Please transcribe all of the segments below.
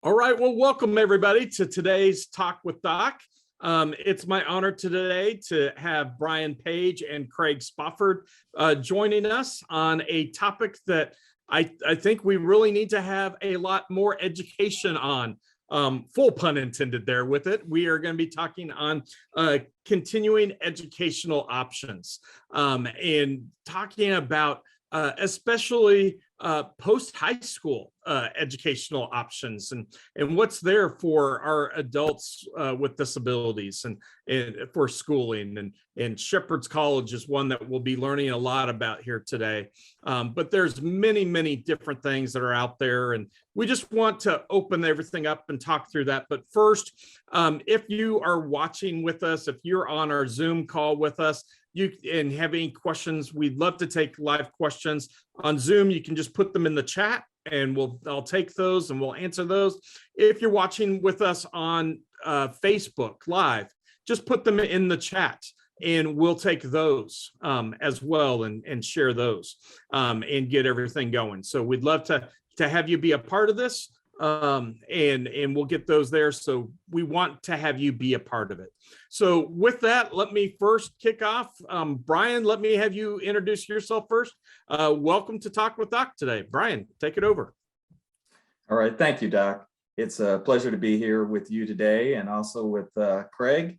All right, well, welcome everybody to today's Talk with Doc. It's my honor today to have Brian Page and Craig Spofford joining us on a topic that I think we really need to have a lot more education on. Full pun intended there with it. We are going to be talking on continuing educational options and talking about especially post-high school educational options and what's there for our adults with disabilities and for schooling. And Shepherd's College is one that we'll be learning a lot about here today. But there's many different things that are out there, and we just want to open everything up and talk through that. But first, if you are watching with us, if you're on our Zoom call with us, and have any questions, we'd love to take live questions on Zoom. You can just put them in the chat and I'll take those and we'll answer those. If you're watching with us on Facebook Live, just put them in the chat and we'll take those as well and share those and get everything going. So we'd love to have you be a part of this and we'll get those there. So we want to have you be a part of it. So with that, let me first kick off. Brian, let me have you introduce yourself first. Welcome to Talk with Doc today. Brian, take it over. All right. Thank you, Doc. It's a pleasure to be here with you today and also with Craig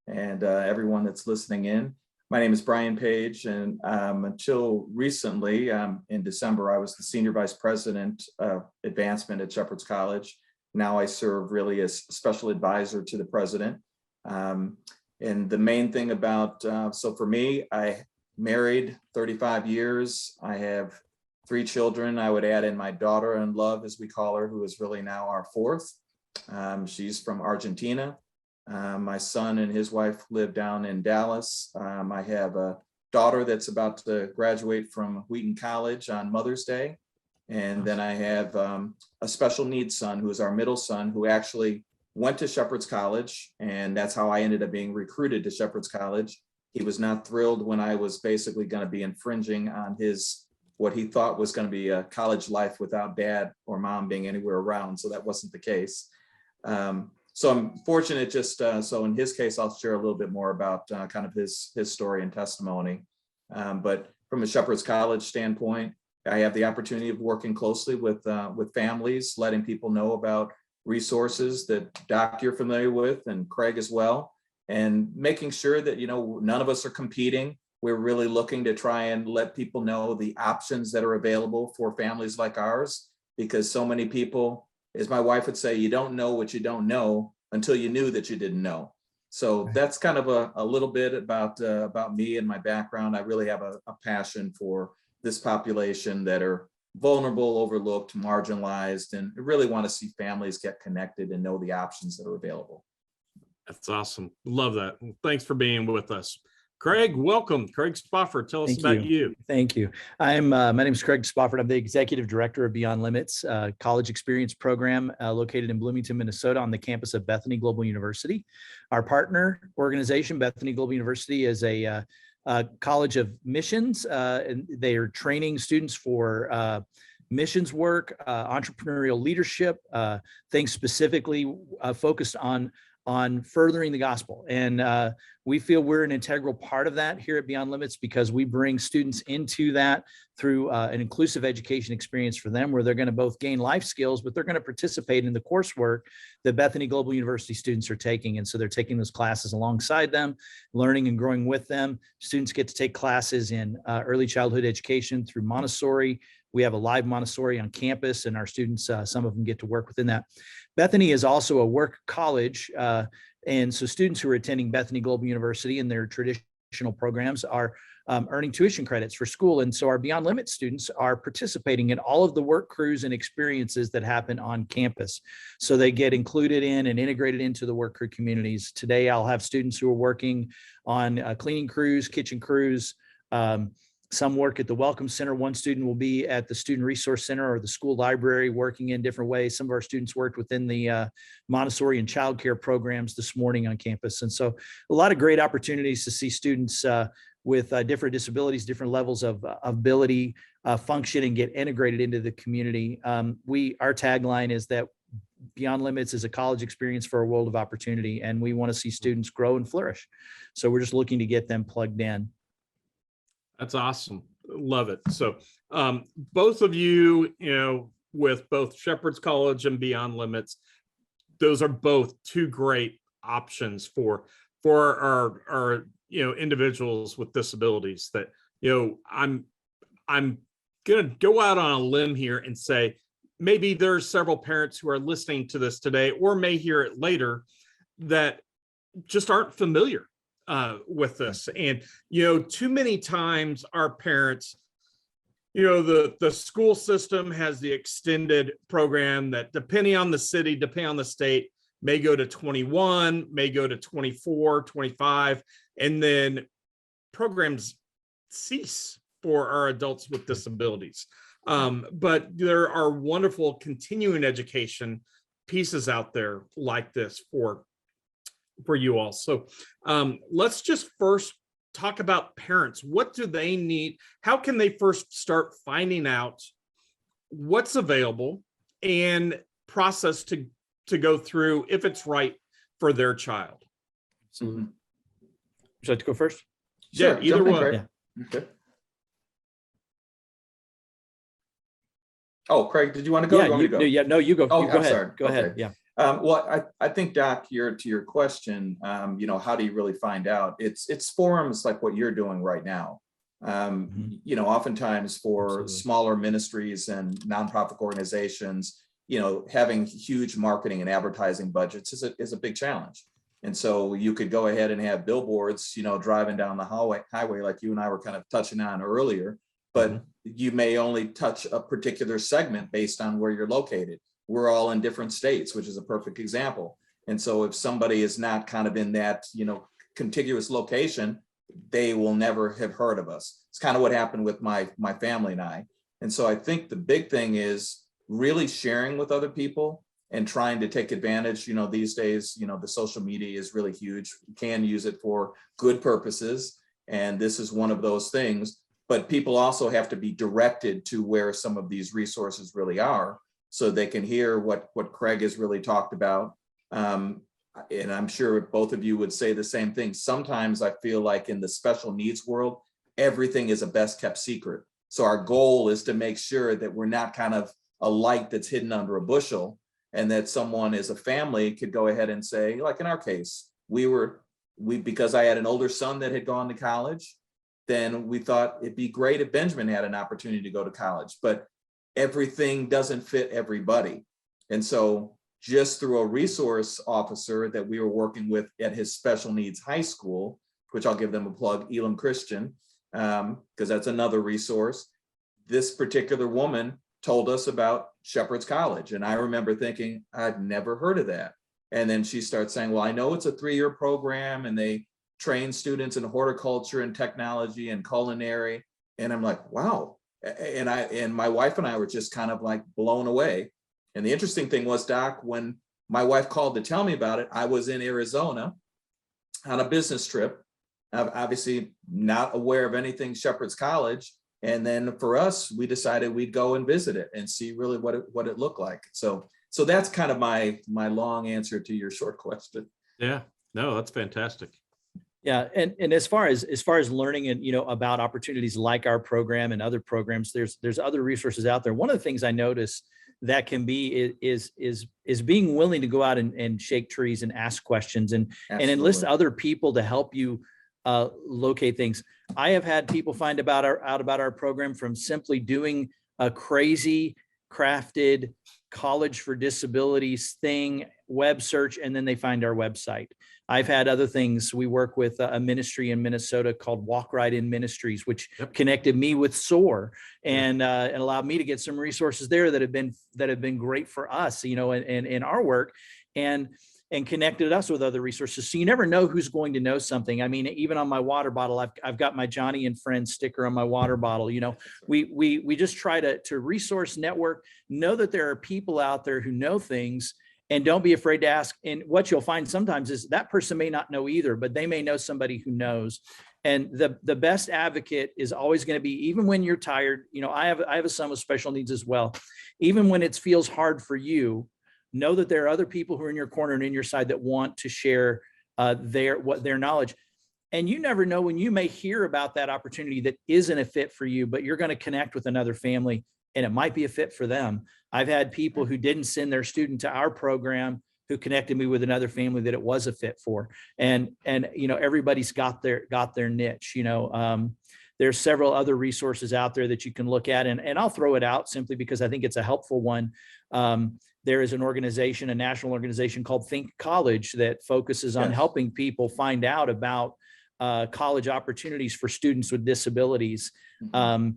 and everyone that's listening in. My name is Brian Page, and until recently, in December, I was the Senior Vice President of Advancement at Shepherd's College. Now I serve really as Special Advisor to the President. And the main thing about, so for me, I married 35 years. I have 3 children. I would add in my daughter-in-law, as we call her, who is really now our 4th. She's from Argentina. My son and his wife live down in Dallas. I have a daughter that's about to graduate from Wheaton College on Mother's Day. And then I have a special needs son, who is our middle son, who actually went to Shepherd's College. And that's how I ended up being recruited to Shepherd's College. He was not thrilled when I was basically going to be infringing on what he thought was going to be a college life without dad or mom being anywhere around. So that wasn't the case. So I'm fortunate so in his case, I'll share a little bit more about kind of his story and testimony. But from a Shepherd's College standpoint, I have the opportunity of working closely with families, letting people know about resources that Doc you're familiar with and Craig as well, and making sure that, none of us are competing. We're really looking to try and let people know the options that are available for families like ours, because so many people, as my wife would say, you don't know what you don't know until you knew that you didn't know. So that's kind of a little bit about me and my background. I really have a passion for this population that are vulnerable, overlooked, marginalized, and really want to see families get connected and know the options that are available. That's awesome. Love that. Thanks for being with us. Craig, welcome. Craig Spofford, tell us about you. Thank you. My name is Craig Spofford. I'm the Executive Director of Beyond Limits College Experience Program located in Bloomington, Minnesota on the campus of Bethany Global University. Our partner organization, Bethany Global University, is a college of missions, and they are training students for missions work, entrepreneurial leadership, things specifically focused on furthering the gospel. And we feel we're an integral part of that here at Beyond Limits, because we bring students into that through an inclusive education experience for them, where they're going to both gain life skills, but they're going to participate in the coursework that Bethany Global University students are taking. And so they're taking those classes alongside them, learning and growing with them. Students get to take classes in early childhood education through Montessori. We have a live Montessori on campus, and our students, some of them get to work within that. Bethany is also a work college. And so students who are attending Bethany Global University in their traditional programs are earning tuition credits for school. And so our Beyond Limits students are participating in all of the work crews and experiences that happen on campus. So they get included in and integrated into the work crew communities. Today, I'll have students who are working on cleaning crews, kitchen crews, some work at the Welcome Center. One student will be at the Student Resource Center or the school library, working in different ways. Some of our students worked within the Montessori and childcare programs this morning on campus. And so a lot of great opportunities to see students with different disabilities, different levels of ability, function, and get integrated into the community. Our tagline is that Beyond Limits is a college experience for a world of opportunity, and we want to see students grow and flourish. So we're just looking to get them plugged in. That's awesome. Love it. So both of you, with both Shepherd's College and Beyond Limits, those are both two great options for our individuals with disabilities that, I'm going to go out on a limb here and say, maybe there's several parents who are listening to this today or may hear it later that just aren't familiar with this. And, too many times our parents, the school system has the extended program that, depending on the city, depending on the state, may go to 21, may go to 24, 25, and then programs cease for our adults with disabilities. But there are wonderful continuing education pieces out there like this for you all. So let's just first talk about parents. What do they need? How can they first start finding out what's available and process to go through if it's right for their child? Absolutely. Would you like to go first? Sure, yeah, either one. Yeah. Okay. Oh, Craig, did you want to go? Yeah, you go? No, you go. Oh, you go ahead. Sorry. Go ahead. Yeah. Well, I think, Doc, to your question, how do you really find out? It's forums like what you're doing right now. Oftentimes for Absolutely. smaller ministries and nonprofit organizations, having huge marketing and advertising budgets is a big challenge. And so you could go ahead and have billboards, driving down the highway like you and I were kind of touching on earlier, but you may only touch a particular segment based on where you're located. We're all in different states, which is a perfect example. And so if somebody is not kind of in that, contiguous location, they will never have heard of us. It's kind of what happened with my family and I. And so I think the big thing is really sharing with other people and trying to take advantage. These days, the social media is really huge. You can use it for good purposes. And this is one of those things. But people also have to be directed to where some of these resources really are, so they can hear what Craig has really talked about. And I'm sure both of you would say the same thing. Sometimes I feel like in the special needs world, everything is a best kept secret. So our goal is to make sure that we're not kind of a light that's hidden under a bushel, and that someone as a family could go ahead and say, like in our case, because I had an older son that had gone to college, then we thought it'd be great if Benjamin had an opportunity to go to college, but everything doesn't fit everybody. And so just through a resource officer that we were working with at his special needs high school, which I'll give them a plug, Elam Christian, because that's another resource. This particular woman told us about Shepherd's College. And I remember thinking, I've never heard of that. And then she starts saying, well, I know it's a 3-year program and they train students in horticulture and technology and culinary. And I'm like, wow. And my wife and I were just kind of like blown away. And the interesting thing was, Doc, when my wife called to tell me about it, I was in Arizona on a business trip, obviously not aware of anything Shepherd's College. And then for us, we decided we'd go and visit it and see really what it looked like. So that's kind of my long answer to your short question. Yeah, no, that's fantastic. Yeah, and as far as learning and about opportunities like our program and other programs, there's other resources out there. One of the things I notice that can be is being willing to go out and shake trees and ask questions and enlist other people to help you locate things. I have had people find out about our program from simply doing a crazy crafted college for disabilities thing, web search, and then they find our website. I've had other things. We work with a ministry in Minnesota called Walk Right In Ministries, which connected me with SOAR and allowed me to get some resources there that have been great for us, and in our work, and connected us with other resources. So you never know who's going to know something. I mean, even on my water bottle, I've got my Johnny and Friends sticker on my water bottle. We just try to resource network, know that there are people out there who know things, and don't be afraid to ask. And what you'll find sometimes is that person may not know either, but they may know somebody who knows. And the best advocate is always going to be, even when you're tired, I have a son with special needs as well. Even when it feels hard for you, know that there are other people who are in your corner and in your side that want to share their knowledge. And you never know when you may hear about that opportunity that isn't a fit for you, but you're going to connect with another family and it might be a fit for them. I've had people who didn't send their student to our program who connected me with another family that it was a fit for. And everybody's got their niche. There's several other resources out there that you can look at, and I'll throw it out simply because I think it's a helpful one. There is an organization, a national organization called Think College that focuses on helping people find out about college opportunities for students with disabilities. As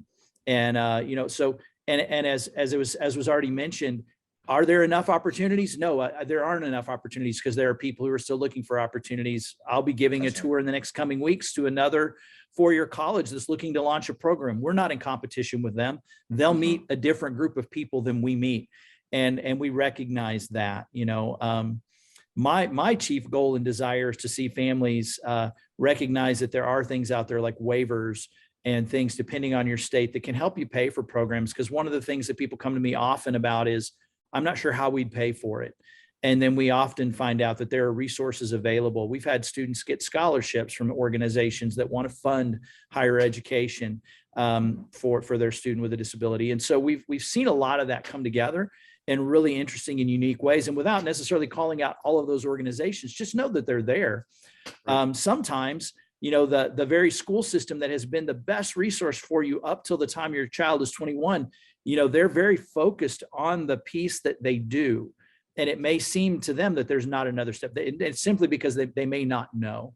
was already mentioned, are there enough opportunities? No, there aren't enough opportunities because there are people who are still looking for opportunities. I'll be giving a tour in the next coming weeks to another four-year college that's looking to launch a program. We're not in competition with them. They'll meet a different group of people than we meet. And we recognize that. My chief goal and desire is to see families recognize that there are things out there like waivers and things depending on your state that can help you pay for programs. Because one of the things that people come to me often about is, I'm not sure how we'd pay for it. And then we often find out that there are resources available. We've had students get scholarships from organizations that want to fund higher education for their student with a disability. And so we've seen a lot of that come together in really interesting and unique ways. And without necessarily calling out all of those organizations, just know that they're there. Sometimes, the very school system that has been the best resource for you up till the time your child is 21, they're very focused on the piece that they do. And it may seem to them that there's not another step. It's simply because they may not know.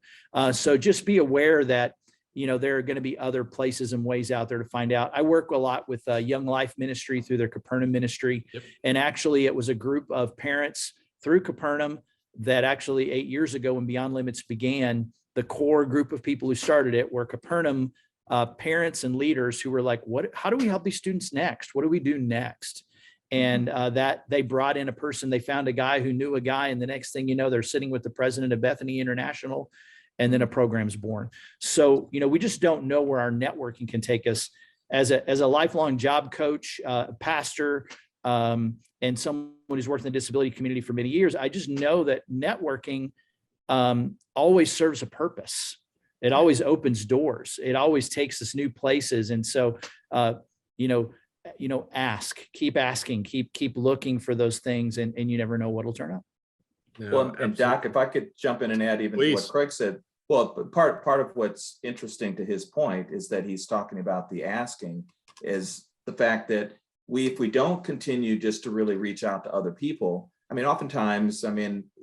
So just be aware that, there are going to be other places and ways out there to find out. I work a lot with Young Life Ministry through their Capernaum ministry. Yep. And actually it was a group of parents through Capernaum that actually 8 years ago when Beyond Limits began, the core group of people who started it were Capernaum parents and leaders who were like, how do we help these students next? What do we do next? And that they brought in a person, they found a guy who knew a guy. And the next thing you know, they're sitting with the president of Bethany International, and then a program's born. So, we just don't know where our networking can take us. As a lifelong job coach, pastor, and someone who's worked in the disability community for many years, I just know that networking always serves a purpose. It always opens doors. It always takes us new places. And so, keep asking, keep looking for those things, and you never know what'll turn up. Yeah, well, and Doc, if I could jump in and add even to what Craig said. Well, part of what's interesting to his point is that he's talking about the asking is the fact that if we don't continue just to really reach out to other people, oftentimes,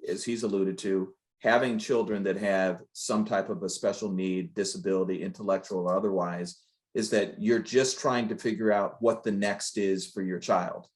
as he's alluded to, having children that have some type of a special need, disability, intellectual or otherwise, is that you're just trying to figure out what the next is for your child.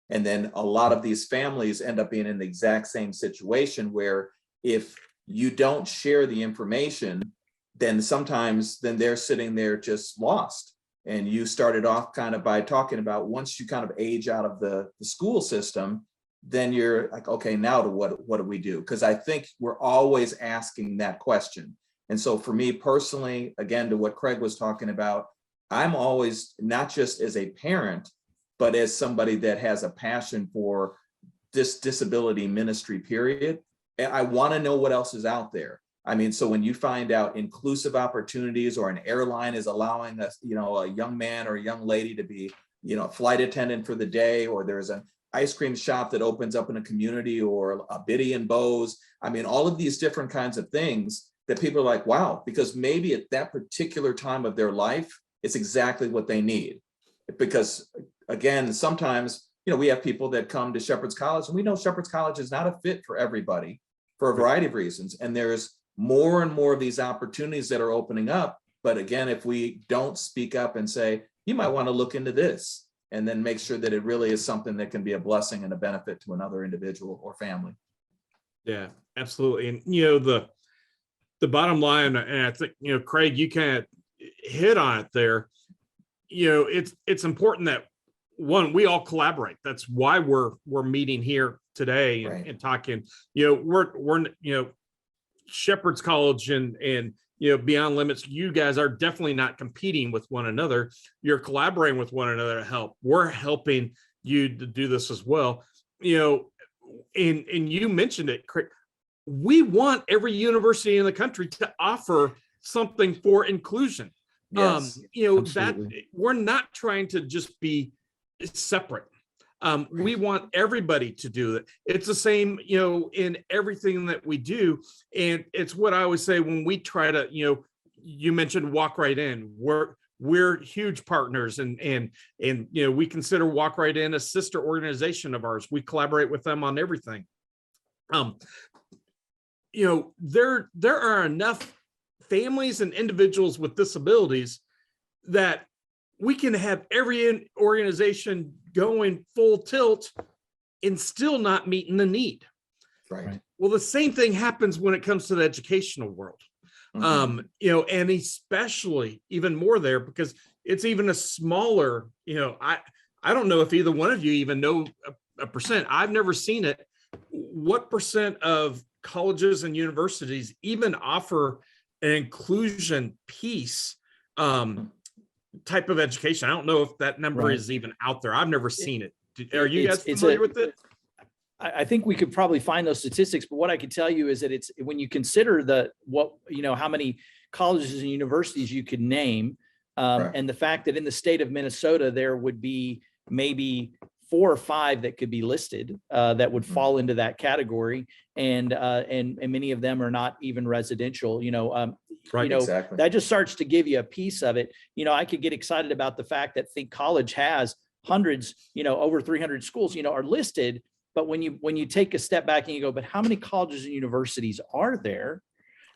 And then a lot of these families end up being in the exact same situation where if you don't share the information, then sometimes they're sitting there just lost. And you started off kind of by talking about once you kind of age out of the school system, then you're like, okay, now what do we do? Because I think we're always asking that question. And so for me personally, again, to what Craig was talking about, I'm always, not just as a parent, but as somebody that has a passion for this disability ministry period, and I want to know what else is out there. So when you find out inclusive opportunities, or an airline is allowing us, a young man or a young lady to be, a flight attendant for the day, or there's an ice cream shop that opens up in a community, or a Biddy and Bows. All of these different kinds of things that people are like, wow, because maybe at that particular time of their life, it's exactly what they need. Because again, sometimes, we have people that come to Shepherd's College, and we know Shepherd's College is not a fit for everybody for a variety of reasons. And there's more and more of these opportunities that are opening up. But again, if we don't speak up and say, you might want to look into this, and then make sure that it really is something that can be a blessing and a benefit to another individual or family. Yeah, absolutely. And, the bottom line, and I think, Craig, you kind of hit on it there. It's important that, one, we all collaborate. That's why we're meeting here today and talking. We're Shepherd's College and Beyond Limits, you guys are definitely not competing with one another. You're collaborating with one another to help. We're helping you to do this as well. and you mentioned it, Craig, we want every university in the country to offer something for inclusion. Yes, That we're not trying to just be separate. We want everybody to do it. It's the same, in everything that we do. And it's what I always say when we try to, you mentioned Walk Right In. We're huge partners, and we consider Walk Right In a sister organization of ours. We collaborate with them on everything. There are enough families and individuals with disabilities that we can have every organization going full tilt and still not meeting the need. right. Well, the same thing happens when it comes to the educational world. Mhm. And especially even more there, because it's even a smaller, I don't know if either one of you even know a percent. I've never seen it. What percent of colleges and universities even offer an inclusion piece type of education? I don't know if that number is even out there. I've never seen it. Are you guys familiar with it? I think we could probably find those statistics, but what I can tell you is that it's when you consider how many colleges and universities you could name, and the fact that in the state of Minnesota, there would be maybe 4 or 5 that could be listed that would fall into that category. And many of them are not even residential, Right, exactly. that just starts to give you a piece of it. I could get excited about the fact that Think College has hundreds, over 300 schools, are listed. But when you take a step back and you go, but how many colleges and universities are there?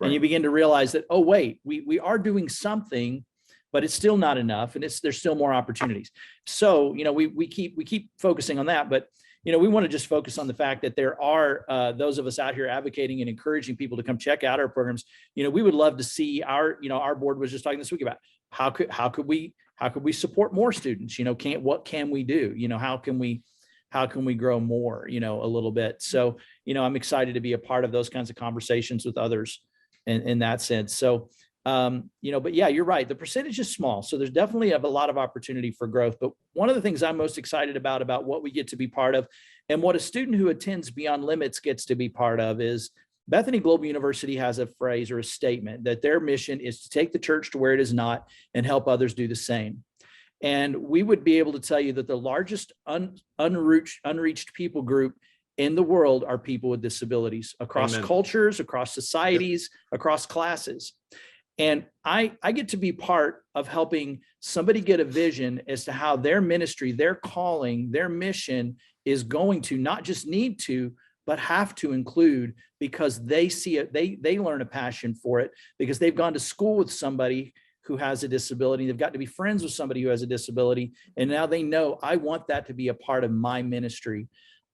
Right. And you begin to realize that, oh, wait, we are doing something, but it's still not enough. And there's still more opportunities. So, we keep focusing on that, but we want to just focus on the fact that there are those of us out here advocating and encouraging people to come check out our programs. We would love to see our board was just talking this week about how could we support more students? What can we do? How can we grow more, a little bit? So, I'm excited to be a part of those kinds of conversations with others in that sense. So, but yeah, you're right. The percentage is small. So there's definitely a lot of opportunity for growth. But one of the things I'm most excited about what we get to be part of and what a student who attends Beyond Limits gets to be part of is Bethany Global University has a phrase or a statement that their mission is to take the church to where it is not and help others do the same. And we would be able to tell you that the largest unreached people group in the world are people with disabilities across cultures, across societies, across classes. And I get to be part of helping somebody get a vision as to how their ministry, their calling, their mission is going to not just need to, but have to include, because they see it, they learn a passion for it, because they've gone to school with somebody who has a disability. They've got to be friends with somebody who has a disability. And now they know, I want that to be a part of my ministry.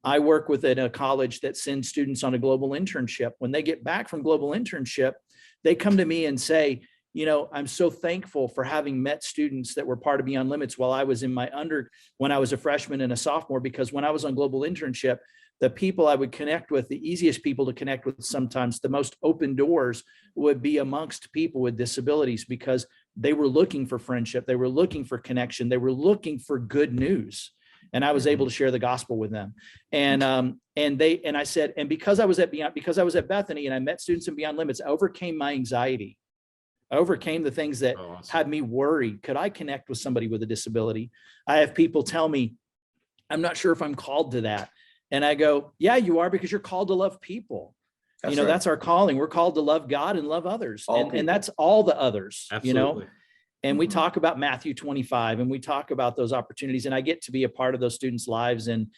I work within a college that sends students on a global internship. When they get back from global internship, they come to me and say, I'm so thankful for having met students that were part of Beyond Limits while I was in when I was a freshman and a sophomore, because when I was on global internship, the people I would connect with, the easiest people to connect with, sometimes the most open doors, would be amongst people with disabilities, because they were looking for friendship. They were looking for connection. They were looking for good news. And I was able to share the gospel with them. And I said, and because I was at Bethany and I met students in Beyond Limits, I overcame my anxiety. I overcame the things that had me worried. Could I connect with somebody with a disability? I have people tell me, I'm not sure if I'm called to that. And I go, yeah, you are, because you're called to love people. That's right. That's our calling. We're called to love God and love others. And that's all the others, Absolutely. And we talk about Matthew 25, and we talk about those opportunities, and I get to be a part of those students' lives and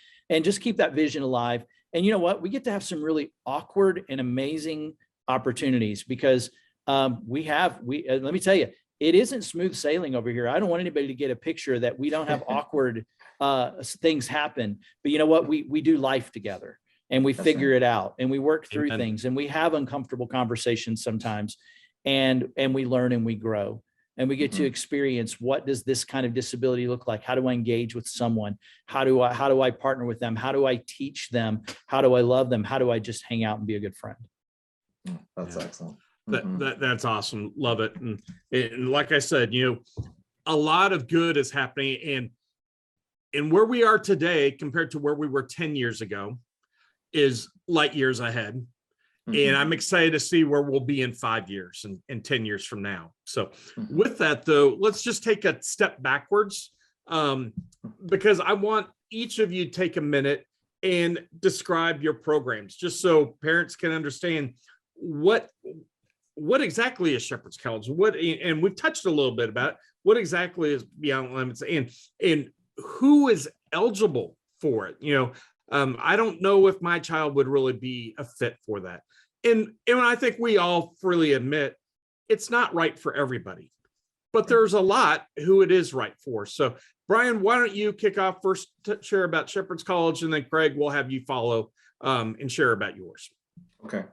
just keep that vision alive. And you know what? We get to have some really awkward and amazing opportunities, because let me tell you, it isn't smooth sailing over here. I don't want anybody to get a picture that we don't have awkward things happen. But you know what? We do life together, and we figure it out, and we work through things, and we have uncomfortable conversations sometimes, and we learn and we grow. And we get to experience, what does this kind of disability look like? How do I engage with someone? How do I partner with them? How do I teach them? How do I love them? How do I just hang out and be a good friend? That's excellent. That's awesome. Love it. And like I said, a lot of good is happening, and where we are today compared to where we were 10 years ago, is light years ahead. And I'm excited to see where we'll be in 5 years and 10 years from now. So with that, though, let's just take a step backwards, because I want each of you to take a minute and describe your programs, just so parents can understand what exactly is Shepherd's College, and we've touched a little bit about it, what exactly is Beyond Limits, and who is eligible for it. I don't know if my child would really be a fit for that. And I think we all freely admit it's not right for everybody, but there's a lot who it is right for. So Brian, why don't you kick off first, share about Shepherd's College, and then Craig, we'll have you follow and share about yours. Okay.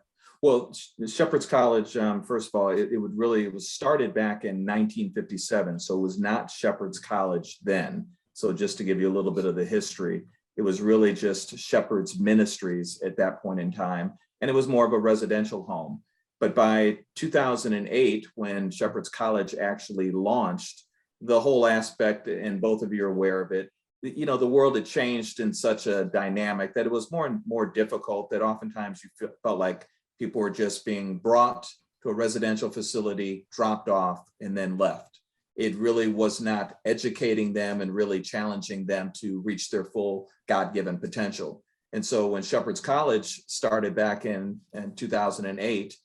Well, Shepherd's College, first of all, it was started back in 1957. So it was not Shepherd's College then. So just to give you a little bit of the history, it was really just Shepherd's Ministries at that point in time. And it was more of a residential home. But by 2008, when Shepherd's College actually launched, the whole aspect, and both of you are aware of it, the world had changed in such a dynamic that it was more and more difficult, that oftentimes you felt like people were just being brought to a residential facility, dropped off, and then left. It really was not educating them and really challenging them to reach their full God-given potential. And so when Shepherd's College started back in 2008,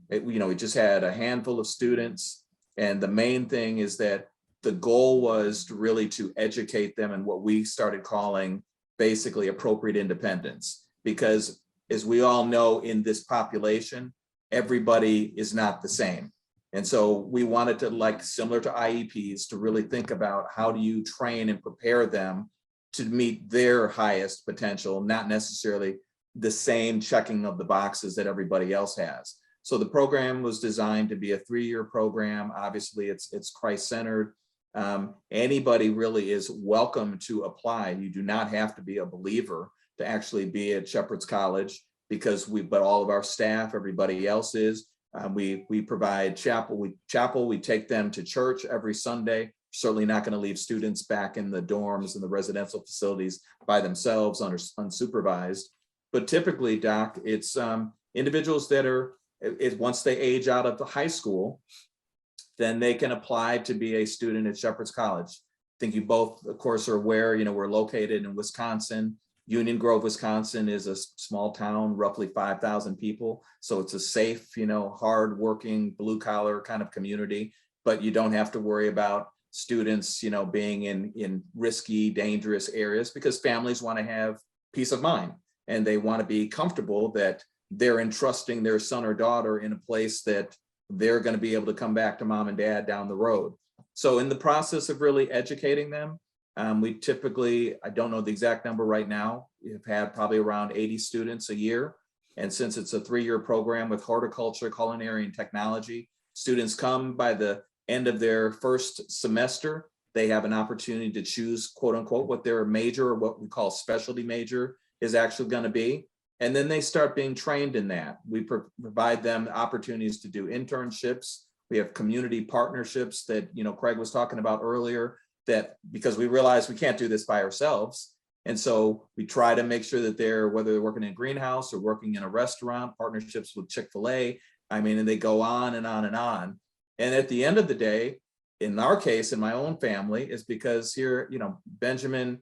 it just had a handful of students. And the main thing is that the goal was to educate them in what we started calling basically appropriate independence. Because as we all know, in this population, everybody is not the same. And so we wanted to, similar to IEPs, to really think about how do you train and prepare them to meet their highest potential, not necessarily the same checking of the boxes that everybody else has. So the program was designed to be a 3-year program. Obviously, it's Christ-centered. Anybody really is welcome to apply. You do not have to be a believer to actually be at Shepherd's College, but all of our staff, everybody else is. We provide chapel. We take them to church every Sunday. Certainly not going to leave students back in the dorms and the residential facilities by themselves, unsupervised. But typically, Doc, it's individuals that once they age out of the high school, then they can apply to be a student at Shepherd's College. I think you both, of course, are aware, we're located in Wisconsin. Union Grove, Wisconsin is a small town, roughly 5,000 people. So it's a safe, hardworking, blue collar kind of community, but you don't have to worry about students, being in risky, dangerous areas, because families want to have peace of mind and they want to be comfortable that they're entrusting their son or daughter in a place that they're going to be able to come back to mom and dad down the road. So in the process of really educating them, we typically, I don't know the exact number right now, we've had probably around 80 students a year. And since it's a 3-year program with horticulture, culinary, and technology, students come by the end of their first semester. They have an opportunity to choose, quote unquote, what their major, or what we call specialty major, is actually going to be. And then they start being trained in that. We provide them opportunities to do internships. We have community partnerships that, Craig was talking about earlier, that because we realize we can't do this by ourselves. And so we try to make sure that whether they're working in a greenhouse or working in a restaurant, partnerships with Chick-fil-A, and they go on and on and on. And at the end of the day, in our case, in my own family, is because here, Benjamin,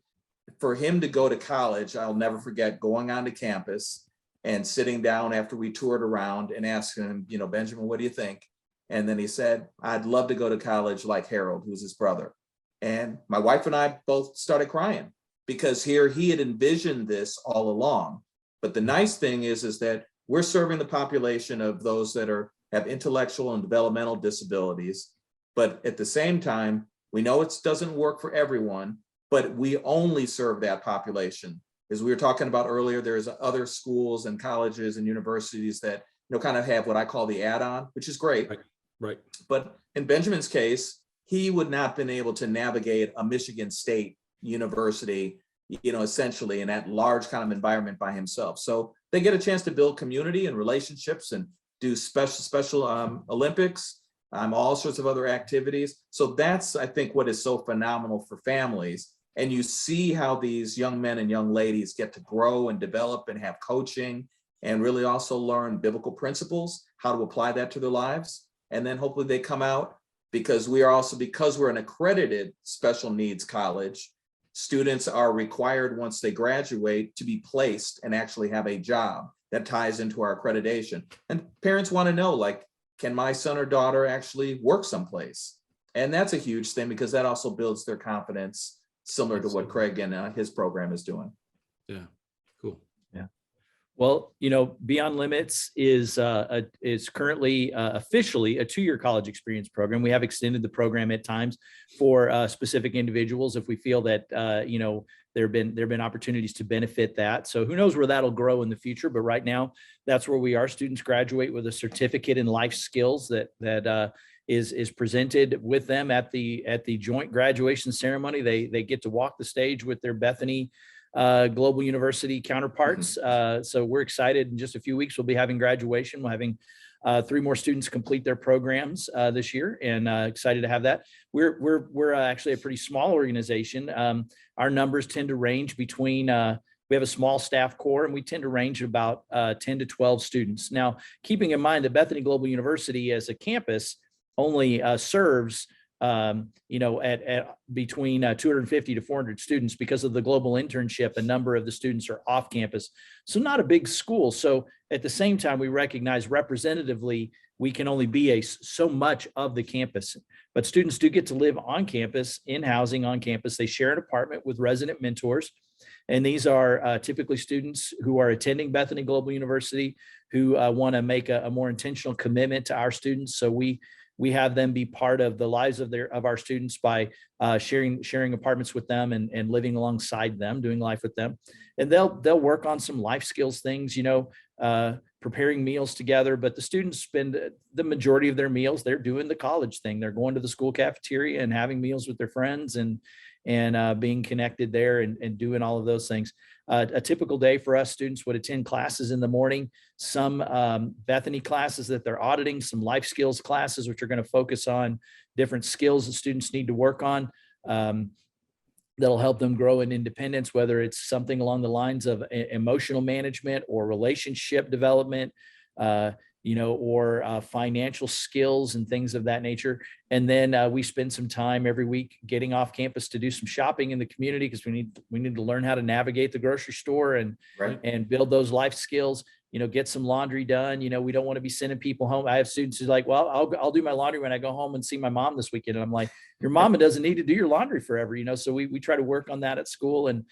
for him to go to college, I'll never forget going onto campus and sitting down after we toured around and asking him, Benjamin, what do you think? And then he said, I'd love to go to college like Harold, who's his brother. And my wife and I both started crying, because here he had envisioned this all along. But the nice thing is that we're serving the population of those that have intellectual and developmental disabilities. But at the same time, we know it doesn't work for everyone, but we only serve that population. As we were talking about earlier, there's other schools and colleges and universities that kind of have what I call the add-on, which is great. Right. But in Benjamin's case, he would not have been able to navigate a Michigan State university, essentially in that large kind of environment by himself. So they get a chance to build community and relationships and do special Olympics, all sorts of other activities. So that's, I think, what is so phenomenal for families. and you see how these young men and young ladies get to grow and develop and have coaching and really also learn biblical principles, how to apply that to their lives. And then hopefully they come out, because we're an accredited special needs college, students are required once they graduate to be placed and actually have a job that ties into our accreditation. And parents want to know, like, can my son or daughter actually work someplace? And that's a huge thing, because that also builds their confidence, similar to what Craig and his program is doing. Yeah, cool. Yeah. Well, Beyond Limits is currently officially a 2-year college experience program. We have extended the program at times for specific individuals if we feel that there have been opportunities to benefit that. So who knows where that'll grow in the future? But right now, that's where we are. Students graduate with a certificate in life skills that is presented with them at the joint graduation ceremony. They get to walk the stage with their Bethany Global University counterparts. So we're excited. In just a few weeks, we'll be having graduation. We're having 3 more students complete their programs this year, and excited to have that. We're actually a pretty small organization. Our numbers tend to range between, we have a small staff core, and we tend to range about 10 to 12 students. Now, keeping in mind that Bethany Global University as a campus only serves at between 250 to 400 students, because of the global internship. A number of the students are off campus, so not a big school. So at the same time, we recognize representatively we can only be so much of the campus, but students do get to live on campus, in housing on campus. They share an apartment with resident mentors, and these are typically students who are attending Bethany Global University who want to make a more intentional commitment to our students. So we have them be part of the lives of our students by sharing apartments with them and living alongside them, doing life with them. And they'll work on some life skills things, preparing meals together. But the students spend the majority of their meals, they're doing the college thing. They're going to the school cafeteria and having meals with their friends and being connected there and doing all of those things. A typical day for us, students would attend classes in the morning, some Bethany classes that they're auditing, some life skills classes, which are going to focus on different skills that students need to work on. That'll help them grow in independence, whether it's something along the lines of emotional management or relationship development, or financial skills and things of that nature. And then we spend some time every week getting off campus to do some shopping in the community, because we need to learn how to navigate the grocery store and build those life skills. Get some laundry done. We don't want to be sending people home. I have students who's like, well, I'll do my laundry when I go home and see my mom this weekend. And I'm like, your mama doesn't need to do your laundry forever, So we try to work on that at school and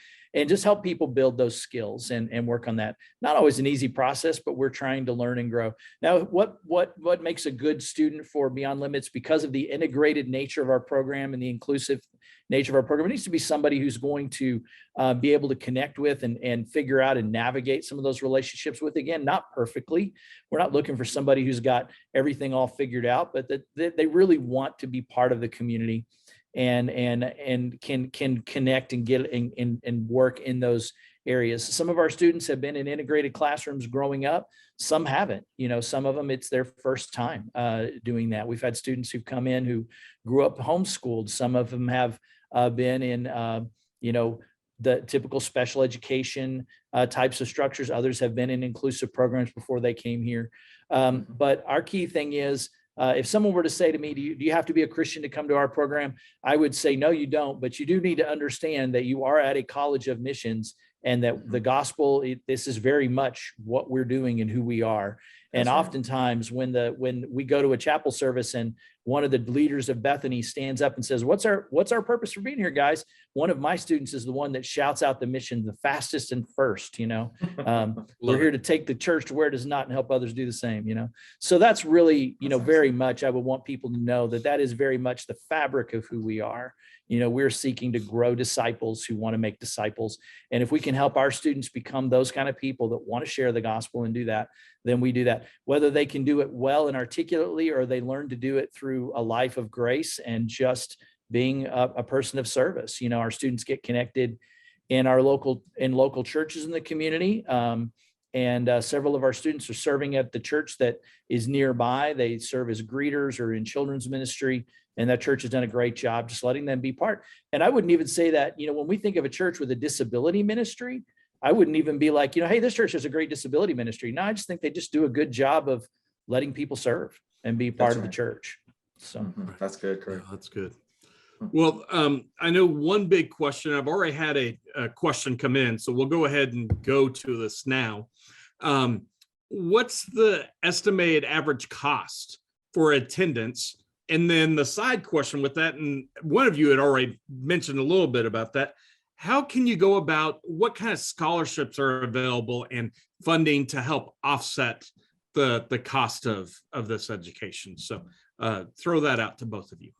just help people build those skills and work on that. Not always an easy process, but we're trying to learn and grow. Now, what makes a good student for Beyond Limits? Because of the integrated nature of our program and the inclusive nature of our program, it needs to be somebody who's going to be able to connect with and figure out and navigate some of those relationships with. Again, not perfectly. We're not looking for somebody who's got everything all figured out, but that they really want to be part of the community and can connect and get and work in those areas. Some of our students have been in integrated classrooms growing up. Some haven't. Some of them, it's their first time doing that. We've had students who've come in who grew up homeschooled. Some of them have been in, the typical special education types of structures. Others have been in inclusive programs before they came here. But our key thing is, if someone were to say to me, do you have to be a Christian to come to our program? I would say, no, you don't, but you do need to understand that you are at a college of missions, and that the gospel, this is very much what we're doing and who we are. And oftentimes when we go to a chapel service and one of the leaders of Bethany stands up and says, what's our purpose for being here, guys? One of my students is the one that shouts out the mission the fastest and first. We're here to take the church to where it is not and help others do the same. So that's really, very much, I would want people to know that is very much the fabric of who we are. We're seeking to grow disciples who want to make disciples. And if we can help our students become those kind of people that want to share the gospel and do that, then we do that. Whether they can do it well and articulately, or they learn to do it through a life of grace and just being a person of service. Our students get connected in our local churches in the community. And several of our students are serving at the church that is nearby. They serve as greeters or in children's ministry. And that church has done a great job just letting them be part. And I wouldn't even say that, when we think of a church with a disability ministry, I wouldn't even be like, hey, this church has a great disability ministry. No, I just think they just do a good job of letting people serve and be part of the church. So That's good, Kurt. Yeah, that's good. Well, I know one big question. I've already had a question come in, so we'll go ahead and go to this now. What's the estimated average cost for attendance? And then the side question with that, and one of you had already mentioned a little bit about that. How can you go about what kind of scholarships are available and funding to help offset the cost of this education? So throw that out to both of you.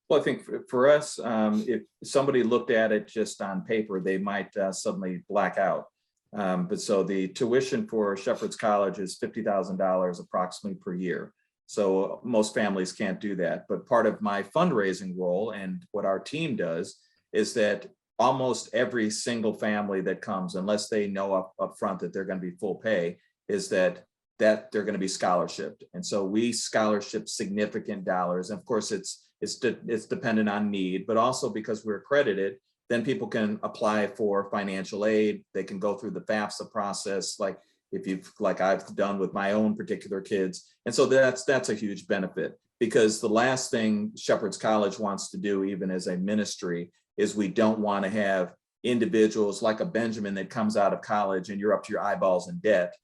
Well, I think for us, if somebody looked at it just on paper, they might suddenly black out. But so the tuition for Shepherd's College is $50,000 approximately per year. So most families can't do that. But part of my fundraising role and what our team does is that almost every single family that comes, unless they know up front that they're going to be full pay, is that they're going to be scholarshiped. And so we scholarship significant dollars. And of course, it's dependent on need, but also because we're accredited, then people can apply for financial aid. They can go through the FAFSA process, like I've done with my own particular kids. And so that's a huge benefit, because the last thing Shepherd's College wants to do, even as a ministry, is we don't want to have individuals like a Benjamin that comes out of college and you're up to your eyeballs in debt.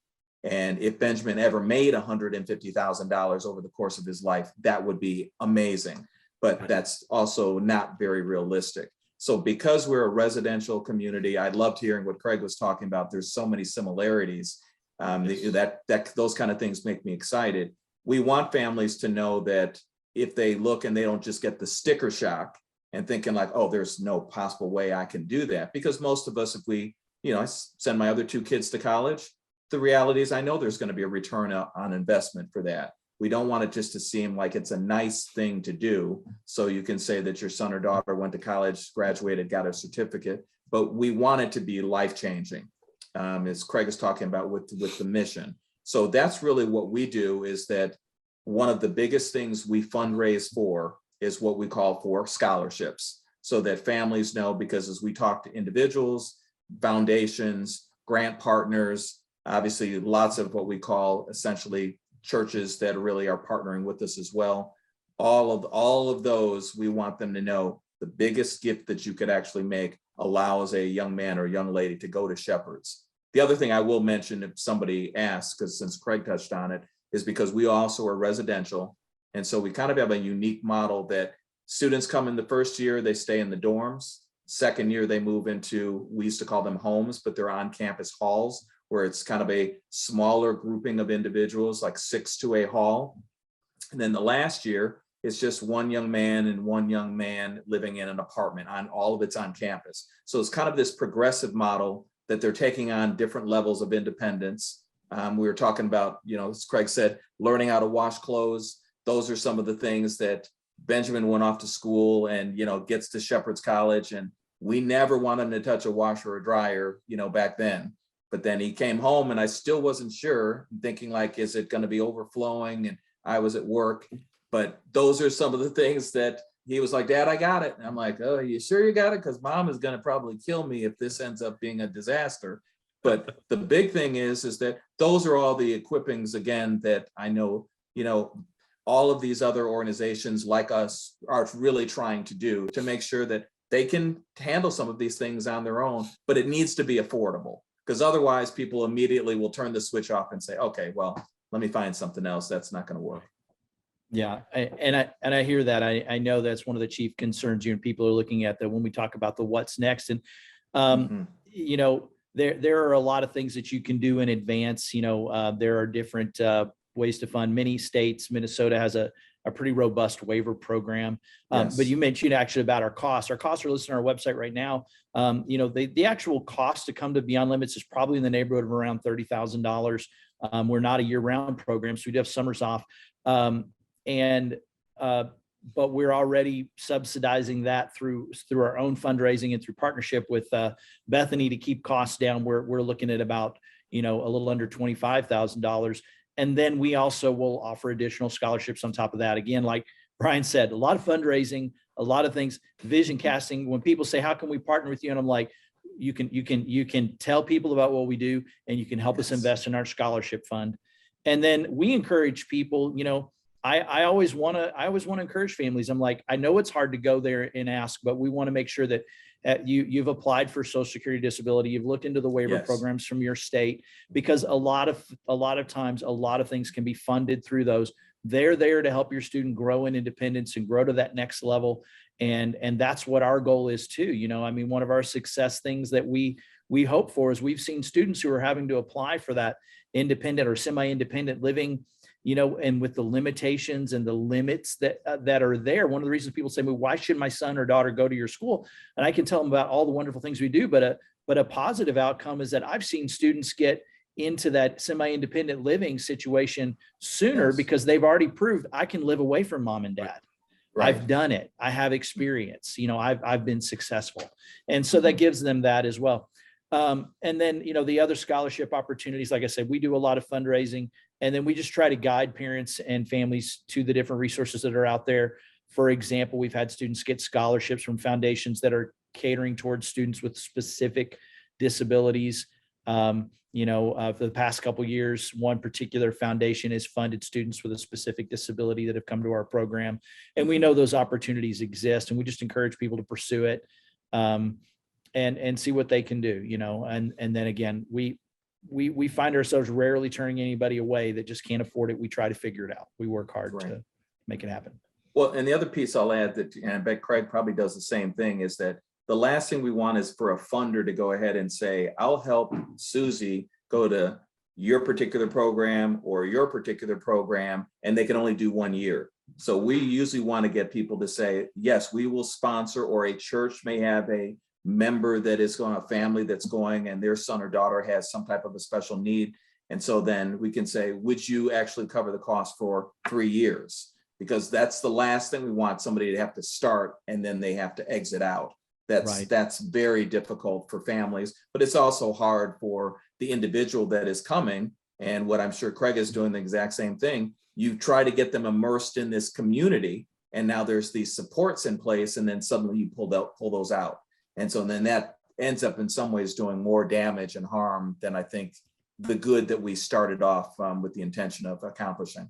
And if Benjamin ever made $150,000 over the course of his life, that would be amazing. But that's also not very realistic. So because we're a residential community, I loved hearing what Craig was talking about. There's so many similarities that those kind of things make me excited. We want families to know that if they look and they don't just get the sticker shock and thinking like, oh, there's no possible way I can do that. Because most of us, if we, I send my other two kids to college, the reality is I know there's going to be a return on investment for that. We don't want it just to seem like it's a nice thing to do. So you can say that your son or daughter went to college, graduated, got a certificate, but we want it to be life-changing, as Craig is talking about with the mission. So that's really what we do, is that one of the biggest things we fundraise for is what we call for scholarships, so that families know, because as we talk to individuals, foundations, grant partners, obviously lots of what we call essentially churches that really are partnering with us as well. All of those, we want them to know the biggest gift that you could actually make allows a young man or young lady to go to Shepherd's. The other thing I will mention, if somebody asks, because since Craig touched on it, is because we also are residential. And so we kind of have a unique model that students come in the first year, they stay in the dorms. Second year, they move into, we used to call them homes, but they're on campus halls, where it's kind of a smaller grouping of individuals, like 6 to a hall. And then the last year, it's just one young man and one young man living in an apartment, all of it's on campus. So it's kind of this progressive model that they're taking on different levels of independence. We were talking about, as Craig said, learning how to wash clothes. Those are some of the things that Benjamin went off to school and, gets to Shepherd's College. And we never wanted him to touch a washer or dryer, back then. But then he came home and I still wasn't sure, thinking like, is it going to be overflowing? And I was at work. But those are some of the things that he was like, Dad, I got it. And I'm like, oh, you sure you got it? Because Mom is going to probably kill me if this ends up being a disaster. But the big thing is that those are all the equippings, again, that I know, all of these other organizations like us are really trying to do to make sure that they can handle some of these things on their own, but it needs to be affordable. Because otherwise people immediately will turn the switch off and say, okay, well, let me find something else. That's not going to work. Yeah. I hear that. I know that's one of the chief concerns here, and people are looking at that when we talk about the what's next. And, there are a lot of things that you can do in advance. There are different ways to fund. Many states, Minnesota has a pretty robust waiver program. Yes. But you mentioned actually about our costs. Our costs are listed on our website right now. The actual cost to come to Beyond Limits is probably in the neighborhood of around $30,000. We're not a year-round program, so we do have summers off. But we're already subsidizing that through our own fundraising and through partnership with Bethany to keep costs down. We're looking at about a little under $25,000. And then we also will offer additional scholarships on top of that. Again, like Brian said, a lot of fundraising, a lot of things, vision casting. When people say, how can we partner with you? And I'm like, you can tell people about what we do, and you can help us invest in our scholarship fund. And then we encourage people, I always want to encourage families. I'm like, I know it's hard to go there and ask, but we want to make sure that you've applied for Social Security disability. You've looked into the waiver programs from your state, because a lot of times, a lot of things can be funded through those. They're there to help your student grow in independence and grow to that next level. And that's what our goal is too. One of our success things that we hope for is we've seen students who are having to apply for that independent or semi-independent living, and with the limitations and the limits that are there. One of the reasons people say, well, why should my son or daughter go to your school? And I can tell them about all the wonderful things we do, but a positive outcome is that I've seen students get into that semi-independent living situation sooner because they've already proved I can live away from mom and dad. Right. I've done it. I have experience, I've been successful. And so that gives them that as well. And then, the other scholarship opportunities, like I said, we do a lot of fundraising, and then we just try to guide parents and families to the different resources that are out there. For example, we've had students get scholarships from foundations that are catering towards students with specific disabilities. For the past couple of years, one particular foundation has funded students with a specific disability that have come to our program. And we know those opportunities exist, and we just encourage people to pursue it and see what they can do, and then again, we find ourselves rarely turning anybody away that just can't afford it. We try to figure it out. We work hard to make it happen. Well, and the other piece I'll add that, and I bet Craig probably does the same thing, is that the last thing we want is for a funder to go ahead and say, I'll help Susie go to your particular program or your particular program, and they can only do 1 year. So we usually want to get people to say, yes, we will sponsor, or a church may have a member that is going, a family that's going, and their son or daughter has some type of a special need. And so then we can say, would you actually cover the cost for 3 years? Because that's the last thing we want somebody to have to start and then they have to exit out. That's very difficult for families, but it's also hard for the individual that is coming. And what I'm sure Craig is doing the exact same thing. You try to get them immersed in this community, and now there's these supports in place, and then suddenly you pull those out. And so then that ends up in some ways doing more damage and harm than I think the good that we started off with the intention of accomplishing.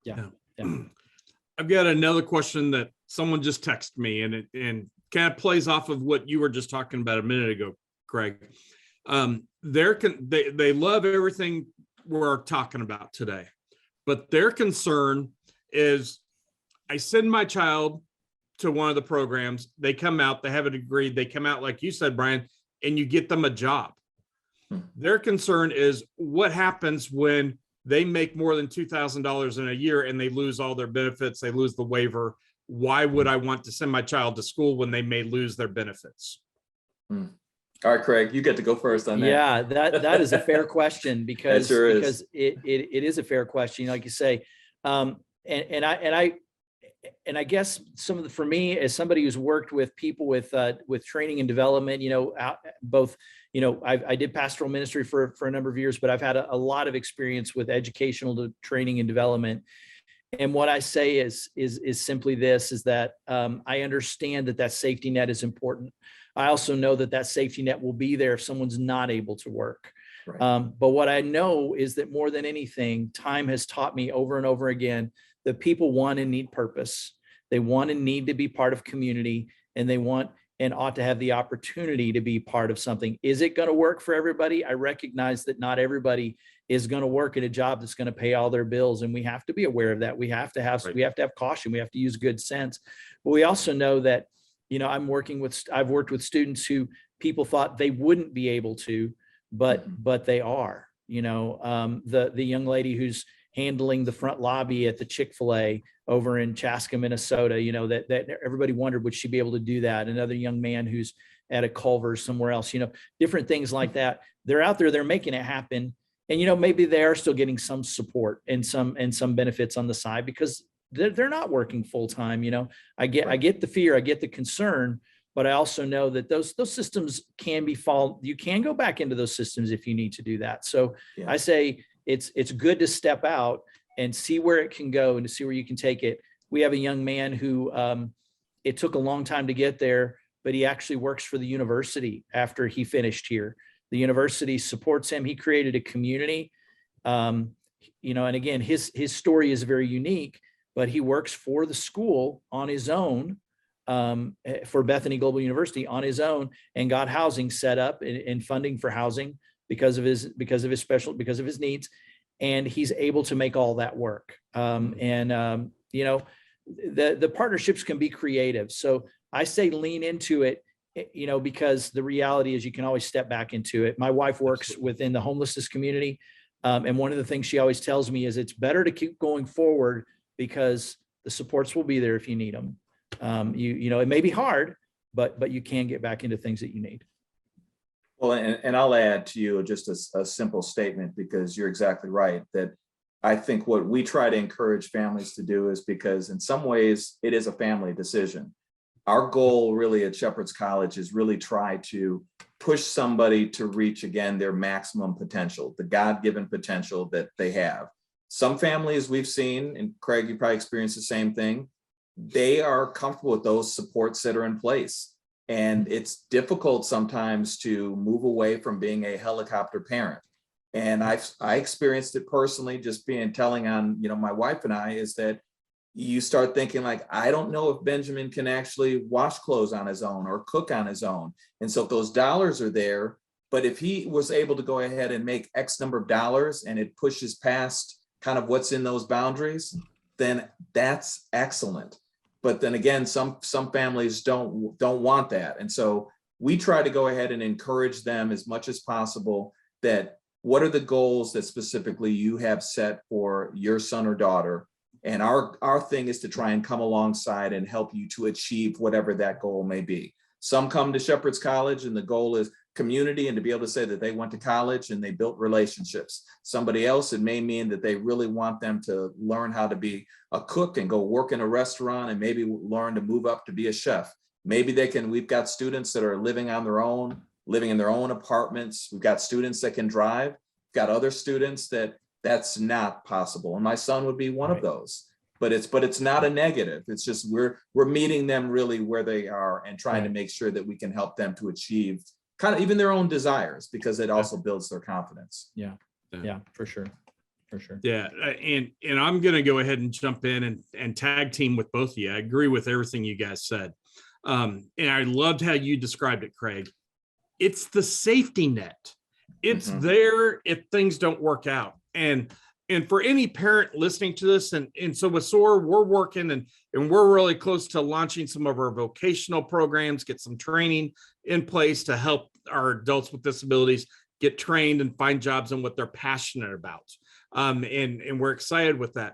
Yeah. I've got another question that someone just texted me, and it kind of plays off of what you were just talking about a minute ago, Craig. They love everything we're talking about today, but their concern is, I send my child to one of the programs, they come out, they have a degree, they come out, like you said, Brian, and you get them a job. Their concern is what happens when they make more than $2,000 in a year and they lose all their benefits, they lose the waiver. Why would I want to send my child to school when they may lose their benefits? All right, Craig, you get to go first on that. Yeah, that is a fair question, because it is a fair question, like you say. And I guess for me, as somebody who's worked with people with training and development, I did pastoral ministry for a number of years, but I've had a lot of experience with educational training and development. And what I say is simply this, is that I understand that safety net is important. I also know that safety net will be there if someone's not able to work. Right. But what I know is that more than anything, time has taught me over and over again that people want and need purpose. They want and need to be part of community, and they want and ought to have the opportunity to be part of something. Is it going to work for everybody? I recognize that not everybody is going to work at a job that's going to pay all their bills, and we have to be aware of that. We have to have caution. We have to use good sense. But we also know that, I've worked with students who people thought they wouldn't be able to, but they are. The young lady who's handling the front lobby at the Chick-fil-A over in Chaska, Minnesota, that everybody wondered, would she be able to do that? Another young man who's at a Culver's somewhere else, different things like that. They're out there, they're making it happen. And, maybe they are still getting some support and some benefits on the side because they're not working full time. I get the fear, I get the concern, but I also know that those systems can be you can go back into those systems if you need to do that. So yeah. I say it's good to step out and see where it can go and to see where you can take it. we have a young man who it took a long time to get there, but he actually works for the university after he finished here. The university supports him. He created a community, and again, his story is very unique, but he works for the school on his own, for Bethany Global University on his own, and got housing set up and funding for housing because of his needs. And he's able to make all that work. The partnerships can be creative. So I say lean into it, because the reality is you can always step back into it. My wife works within the homelessness community. And one of the things she always tells me is it's better to keep going forward because the supports will be there if you need them. It may be hard, but you can get back into things that you need. Well, and I'll add to you just a simple statement, because you're exactly right, that I think what we try to encourage families to do is, because in some ways it is a family decision. Our goal really at Shepherd's College is really try to push somebody to reach, again, their maximum potential, the God-given potential that they have. Some families we've seen, and Craig, you probably experienced the same thing, they are comfortable with those supports that are in place. And it's difficult sometimes to move away from being a helicopter parent. And I experienced it personally, just telling on, my wife and I, is that you start thinking like, I don't know if Benjamin can actually wash clothes on his own or cook on his own. And so if those dollars are there, but if he was able to go ahead and make X number of dollars and it pushes past kind of what's in those boundaries, then that's excellent. But then again, some families don't want that. And so we try to go ahead and encourage them as much as possible that what are the goals that specifically you have set for your son or daughter? And our thing is to try and come alongside and help you to achieve whatever that goal may be. Some come to Shepherd's College and the goal is community and to be able to say that they went to college and they built relationships. Somebody else, it may mean that they really want them to learn how to be a cook and go work in a restaurant and maybe learn to move up to be a chef. Maybe we've got students that are living on their own, living in their own apartments. We've got students that can drive. We've got other students that's not possible. And my son would be one of those. But it's not a negative. It's just we're meeting them really where they are and trying to make sure that we can help them to achieve kind of even their own desires, because it also builds their confidence. Yeah, for sure. Yeah, and I'm going to go ahead and jump in and tag team with both of you. I agree with everything you guys said. And I loved how you described it, Craig. It's the safety net. It's there if things don't work out. And for any parent listening to this, and so with SOAR, we're working and we're really close to launching some of our vocational programs, get some training in place to help our adults with disabilities get trained and find jobs in what they're passionate about. And we're excited with that.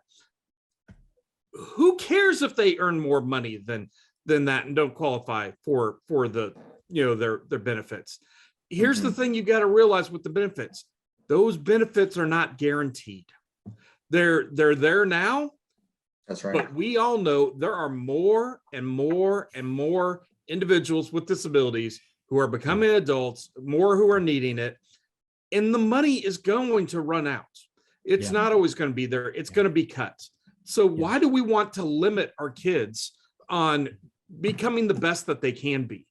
Who cares if they earn more money than that and don't qualify for the their benefits? Here's the thing you got to realize with the benefits. Those benefits are not guaranteed. They're there now. That's right. But we all know there are more and more and more individuals with disabilities who are becoming adults, more who are needing it. And the money is going to run out. It's not always going to be there. It's going to be cut. So why do we want to limit our kids on becoming the best that they can be?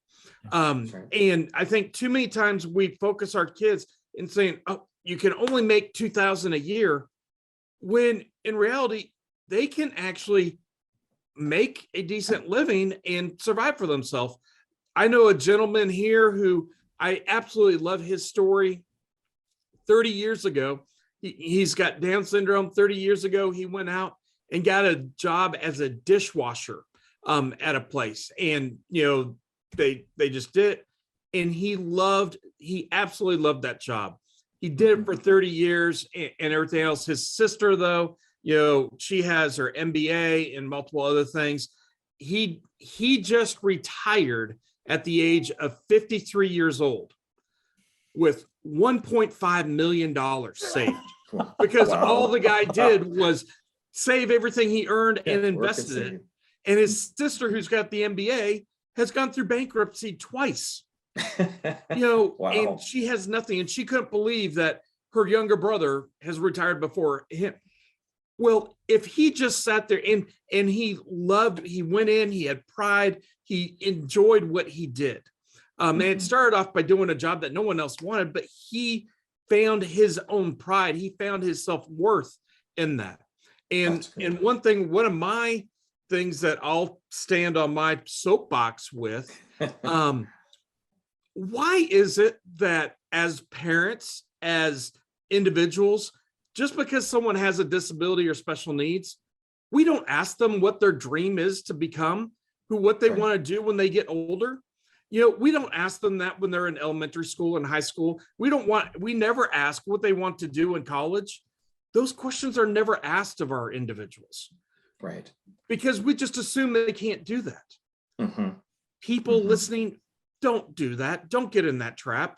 And I think too many times we focus our kids in saying, oh, you can only make $2,000 a year, when in reality, they can actually make a decent living and survive for themselves. I know a gentleman here who I absolutely love his story. 30 years ago, he's got Down syndrome. 30 years ago, he went out and got a job as a dishwasher at a place. And, they just did it. And he absolutely loved that job. He did it for 30 years and everything else. His sister, though, she has her MBA and multiple other things. He just retired at the age of 53 years old with $1.5 million saved because all the guy did was save everything he earned and invested it. And his sister, who's got the MBA, has gone through bankruptcy twice. And she has nothing, and she couldn't believe that her younger brother has retired before him. Well, if he just sat there and he loved, he went in, he had pride, he enjoyed what he did. And it started off by doing a job that no one else wanted, but he found his own pride. He found his self-worth in that. And one of my things that I'll stand on my soapbox with, why is it that as parents, as individuals, just because someone has a disability or special needs, we don't ask them what their dream is to become, what they want to do when they get older? We don't ask them that when they're in elementary school and high school. We never ask what they want to do in college. Those questions are never asked of our individuals. Right. Because we just assume they can't do that. People listening, don't do that. Don't get in that trap.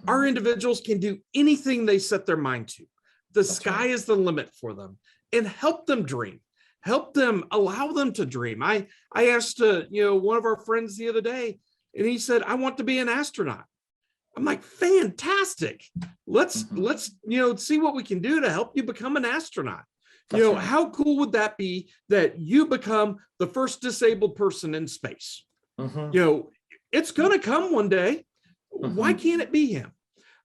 Our individuals can do anything they set their mind to. The sky is the limit for them, and help them dream. Help them, allow them to dream. I asked one of our friends the other day, and he said, I want to be an astronaut. I'm like, fantastic. Let's see what we can do to help you become an astronaut. How cool would that be that you become the first disabled person in space? It's going to come one day. Why can't it be him?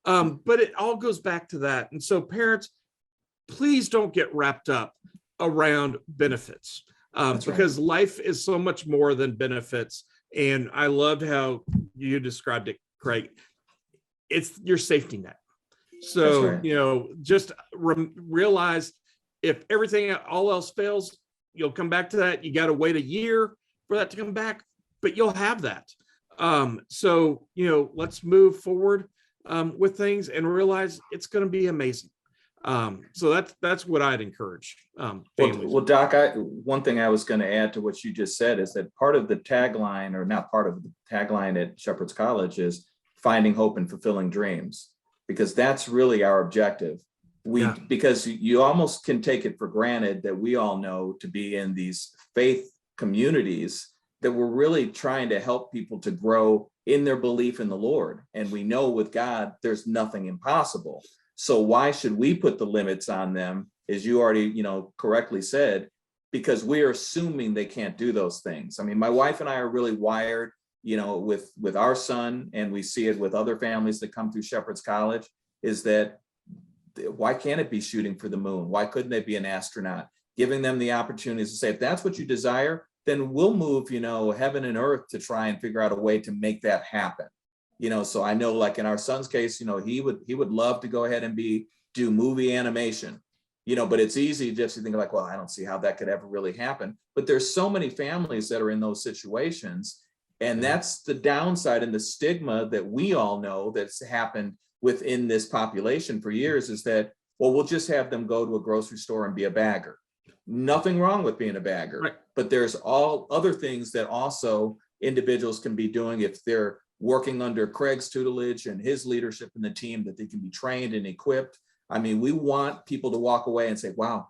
But it all goes back to that. And so parents, please don't get wrapped up around benefits, because life is so much more than benefits. And I loved how you described it, Craig. It's your safety net. So, just realize if everything, all else fails, you'll come back to that. You got to wait a year for that to come back, but you'll have that. So, let's move forward with things and realize it's going to be amazing. So that's what I'd encourage families. Well, Doc, one thing I was going to add to what you just said is that part of the tagline, or not part of the tagline at Shepherd's College, is finding hope and fulfilling dreams, because that's really our objective. Because you almost can take it for granted that we all know to be in these faith communities that we're really trying to help people to grow in their belief in the Lord. And we know with God, there's nothing impossible. So why should we put the limits on them, as you already, correctly said, because we're assuming they can't do those things. I mean, my wife and I are really wired, with our son, and we see it with other families that come through Shepherd's College, is that why can't it be shooting for the moon? Why couldn't they be an astronaut? Giving them the opportunities to say, if that's what you desire, then we'll move, heaven and earth to try and figure out a way to make that happen. So I know, like in our son's case, he would love to go ahead and do movie animation, but it's easy just to think like, well, I don't see how that could ever really happen. But there's so many families that are in those situations. And that's the downside and the stigma that we all know that's happened within this population for years, is that, well, we'll just have them go to a grocery store and be a bagger. Nothing wrong with being a bagger, right? But there's all other things that also individuals can be doing if they're working under Craig's tutelage and his leadership in the team, that they can be trained and equipped. I mean, we want people to walk away and say, wow,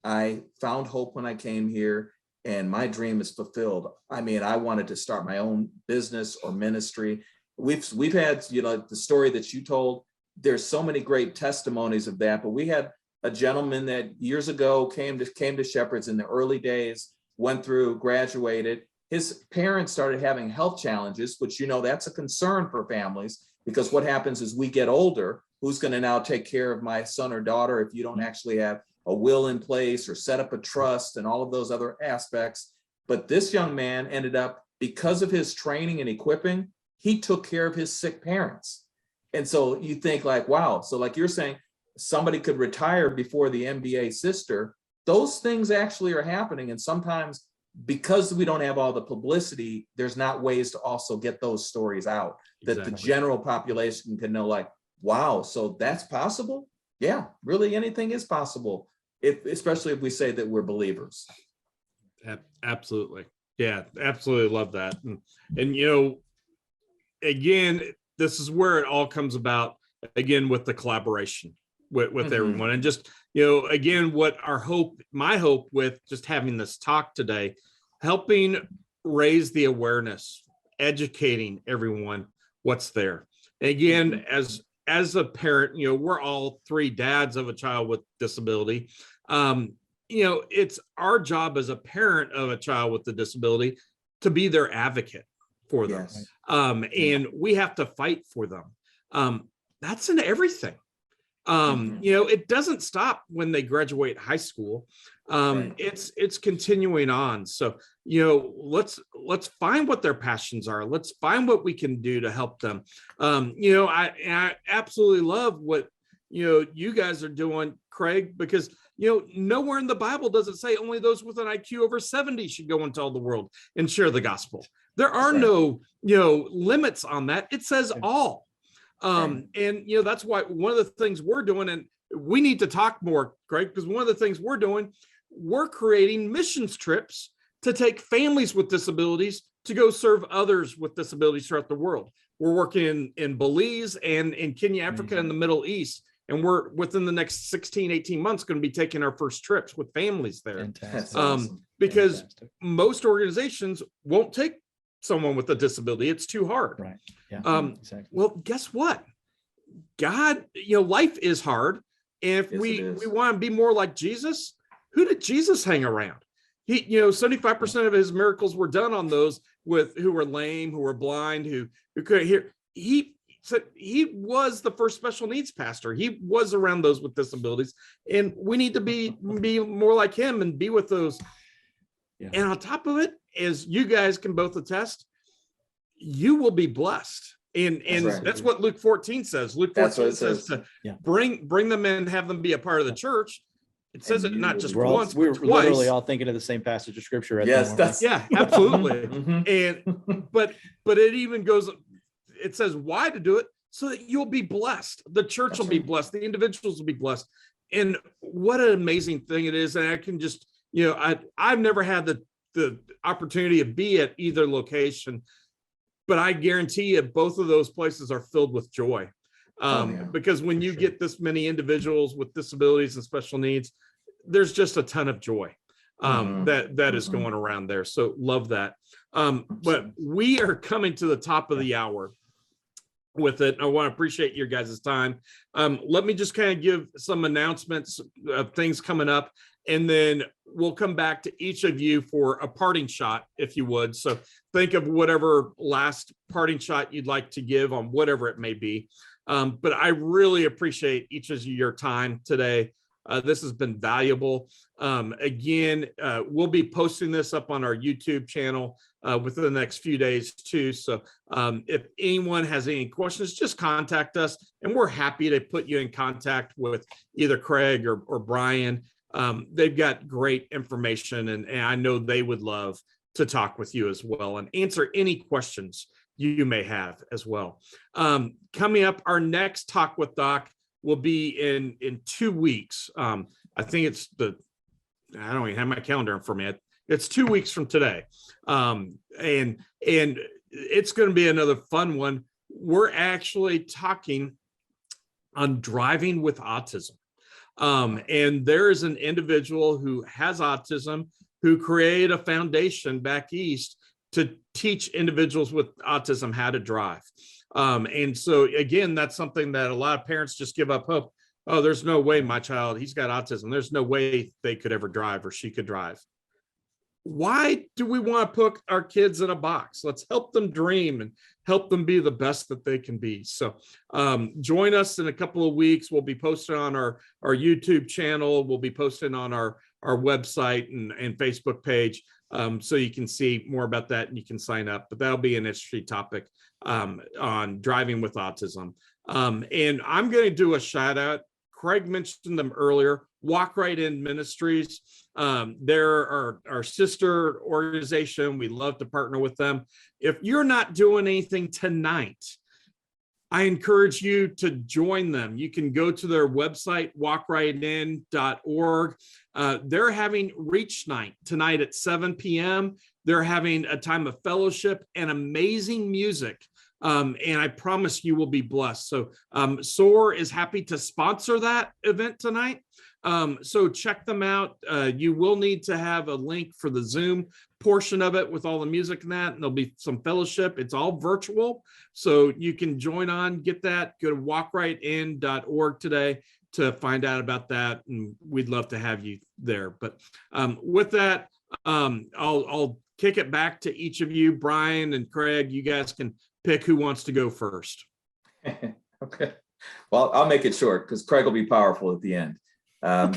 I found hope when I came here and my dream is fulfilled. I mean, I wanted to start my own business or ministry. We've had, the story that you told, there's so many great testimonies of that, but we had a gentleman that years ago came to Shepherd's in the early days, went through, graduated. His parents started having health challenges, which, that's a concern for families, because what happens is we get older, who's going to now take care of my son or daughter if you don't actually have a will in place or set up a trust and all of those other aspects. But this young man ended up, because of his training and equipping, he took care of his sick parents. And so you think like, wow, so like you're saying, somebody could retire before the NBA sister. Those things actually are happening. And sometimes, because we don't have all the publicity, there's not ways to also get those stories out that the general population can know, like, wow, so that's possible? Yeah, really anything is possible, especially if we say that we're believers. Absolutely. Yeah, absolutely love that. And again, this is where it all comes about, again, with the collaboration with everyone. And just, again, what my hope with just having this talk today, helping raise the awareness, educating everyone what's there. Again, as a parent, we're all three dads of a child with disability. it's our job as a parent of a child with a disability to be their advocate for them. Yes. And we have to fight for them. That's in everything. It doesn't stop when they graduate high school. Right. It's continuing on. So, let's find what their passions are. Let's find what we can do to help them. I absolutely love what, you guys are doing, Craig, because, nowhere in the Bible does it say only those with an IQ over 70 should go into all the world and share the gospel. There are no, limits on that. It says all. And that's why one of the things we're doing, and we need to talk more, Greg, because one of the things we're creating missions trips to take families with disabilities to go serve others with disabilities throughout the world. We're working in Belize and in Kenya, Africa, and the Middle East. And we're within the next 16, 18 months going to be taking our first trips with families there. Fantastic. Awesome. Because Fantastic. most organizations won't take someone with a disability. It's too hard. Right. Yeah. Exactly. Well, guess what? God, life is hard. And if Yes, we it is. want to be more like Jesus, who did Jesus hang around? He, 75% of his miracles were done on those who were lame, who were blind, who couldn't hear. He said he was the first special needs pastor. He was around those with disabilities, and we need to be more like him and be with those. Yeah. And on top of it, as you guys can both attest, you will be blessed. And that's what Luke 14 says. Luke 14 says to bring them in, have them be a part of the church. It says it not just once, we're but twice. literally all thinking of the same passage of scripture. Right? Yes, that's absolutely. Mhm. And but it even goes. It says why to do it, so that you'll be blessed. The church will be blessed. The individuals will be blessed. And what an amazing thing it is. And I can just, I've never had the opportunity to be at either location, but I guarantee you both of those places are filled with joy. Because when you get this many individuals with disabilities and special needs, there's just a ton of joy that is going around there. So love that. But we are coming to the top of the hour with it. I want to appreciate your guys' time. Let me just kind of give some announcements of things coming up, and then we'll come back to each of you for a parting shot, if you would. So think of whatever last parting shot you'd like to give on whatever it may be. But I really appreciate each of your time today. This has been valuable. Again, we'll be posting this up on our YouTube channel within the next few days too. So if anyone has any questions, just contact us, and we're happy to put you in contact with either Craig or Brian. They've got great information, and I know they would love to talk with you as well and answer any questions you may have as well. Coming up, our next Talk with Doc will be in 2 weeks. I think it's I don't even have my calendar in front of me. It's 2 weeks from today. And it's going to be another fun one. We're actually talking on driving with autism. And there is an individual who has autism who created a foundation back east to teach individuals with autism how to drive. And so again, that's something that a lot of parents just give up hope. Oh, there's no way my child, he's got autism. There's no way they could ever drive or she could drive. Why do we want to put our kids in a box? Let's help them dream and help them be the best that they can be. So join us in a couple of weeks. We'll be posting on our YouTube channel. We'll be posting on our website and Facebook page. So you can see more about that and you can sign up, but that'll be an interesting topic on driving with autism. And I'm going to do a shout out. Craig mentioned them earlier. Walk Right In Ministries. They're our sister organization. We love to partner with them. If you're not doing anything tonight, I encourage you to join them. You can go to their website, walkrightin.org. They're having Reach Night tonight at 7 p.m. They're having a time of fellowship and amazing music. And I promise you will be blessed. So SOAR is happy to sponsor that event tonight. So check them out. You will need to have a link for the Zoom, portion of it with all the music and that, and there'll be some fellowship. It's all virtual, so you can join on, get that. Go to walkrightin.org today to find out about that, and we'd love to have you there. But with that, I'll kick it back to each of you. Brian and Craig, you guys can pick who wants to go first. Okay. Well, I'll make it short because Craig will be powerful at the end.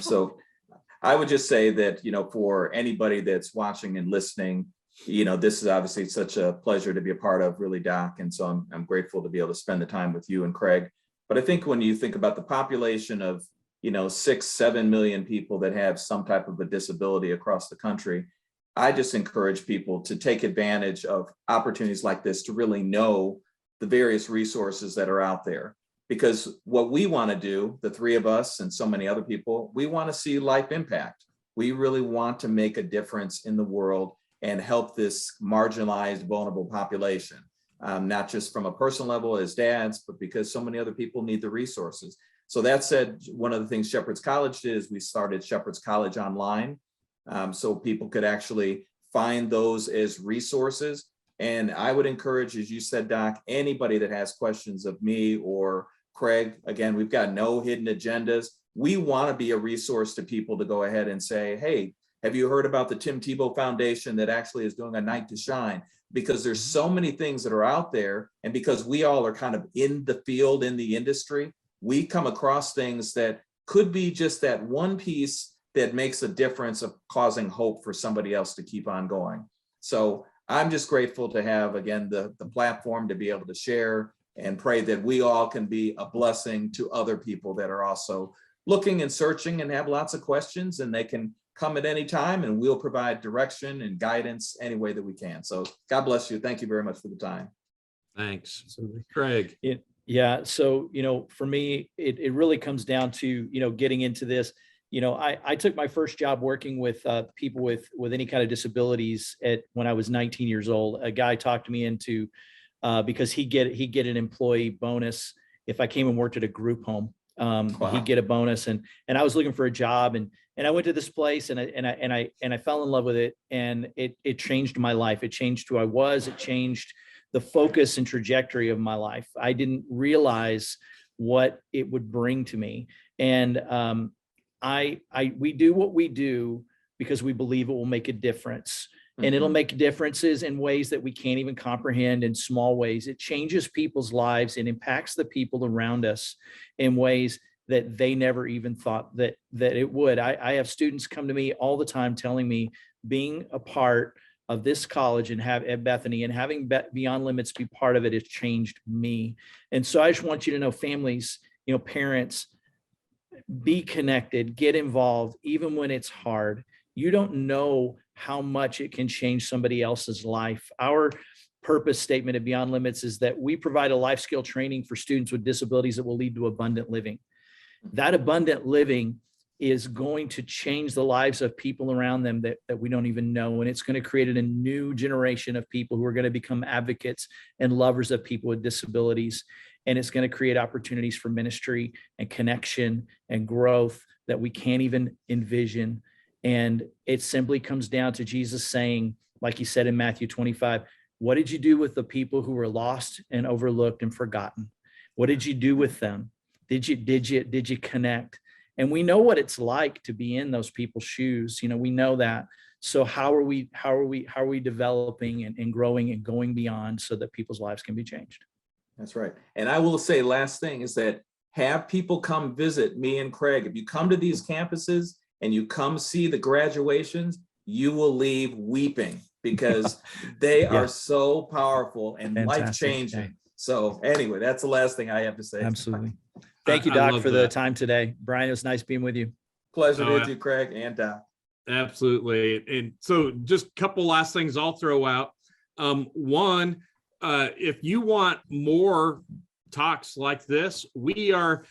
So I would just say that, for anybody that's watching and listening, this is obviously such a pleasure to be a part of, really, Doc. And so I'm grateful to be able to spend the time with you and Craig. But I think when you think about the population of, 6-7 million people that have some type of a disability across the country, I just encourage people to take advantage of opportunities like this to really know the various resources that are out there. Because what we want to do, the three of us and so many other people, we want to see life impact. We really want to make a difference in the world and help this marginalized, vulnerable population, not just from a personal level as dads, but because so many other people need the resources. So that said, one of the things Shepherd's College did is we started Shepherd's College Online, so people could actually find those as resources. And I would encourage, as you said, Doc, anybody that has questions of me or Craig, again, we've got no hidden agendas. We want to be a resource to people to go ahead and say, hey, have you heard about the Tim Tebow Foundation that actually is doing a night to shine? Because there's so many things that are out there. And because we all are kind of in the field, in the industry, we come across things that could be just that one piece that makes a difference of causing hope for somebody else to keep on going. So I'm just grateful to have, again, the platform to be able to share and pray that we all can be a blessing to other people that are also looking and searching and have lots of questions, and they can come at any time and we'll provide direction and guidance any way that we can. So God bless you. Thank you very much for the time. Thanks. Absolutely. Craig. Yeah. So, for me, it really comes down to, getting into this. I took my first job working with people with any kind of disabilities when I was 19 years old. A guy talked me into because he'd get an employee bonus if I came and worked at a group home. Wow. He'd get a bonus, and I was looking for a job, and I went to this place, and I fell in love with it, and it changed my life. It changed who I was. It changed the focus and trajectory of my life. I didn't realize what it would bring to me, and we do what we do because we believe it will make a difference. And it'll make differences in ways that we can't even comprehend, in small ways. It changes people's lives and impacts the people around us in ways that they never even thought that it would. I have students come to me all the time telling me being a part of this college and at Bethany and having Beyond Limits be part of it has changed me. And so I just want you to know, families, parents, be connected, get involved, even when it's hard. You don't know how much it can change somebody else's life. Our purpose statement at Beyond Limits is that we provide a life skill training for students with disabilities that will lead to abundant living. That abundant living is going to change the lives of people around them that we don't even know. And it's going to create a new generation of people who are going to become advocates and lovers of people with disabilities. And it's going to create opportunities for ministry and connection and growth that we can't even envision. And it simply comes down to Jesus saying, like he said in Matthew 25, what did you do with the people who were lost and overlooked and forgotten? What did you do with them? Did you connect? And we know what it's like to be in those people's shoes. We know that. So how are we developing and growing and going beyond so that people's lives can be changed? That's right. And I will say, last thing is that have people come visit me and Craig. If you come to these campuses and you come see the graduations, you will leave weeping because they are so powerful and life-changing. Yeah. So anyway, that's the last thing I have to say. Absolutely. Thank you, Doc, for the time today. Brian, it was nice being with you. Pleasure to you, Craig and Doc. Absolutely. And so just a couple last things I'll throw out. One, if you want more talks like this, we are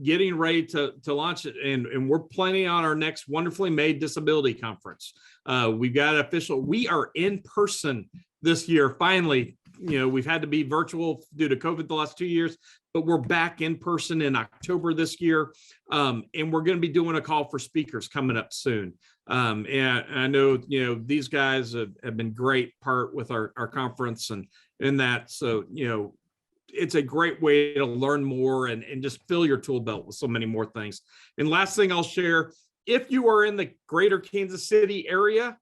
getting ready to launch it, and we're planning on our next Wonderfully Made Disability Conference. We've got official. We are in person this year. Finally, we've had to be virtual due to COVID the last 2 years, but we're back in person in October this year. And we're going to be doing a call for speakers coming up soon. And I know, these guys have been great part with our conference and in that. So, it's a great way to learn more and just fill your tool belt with so many more things. And last thing I'll share, if you are in the greater Kansas City area,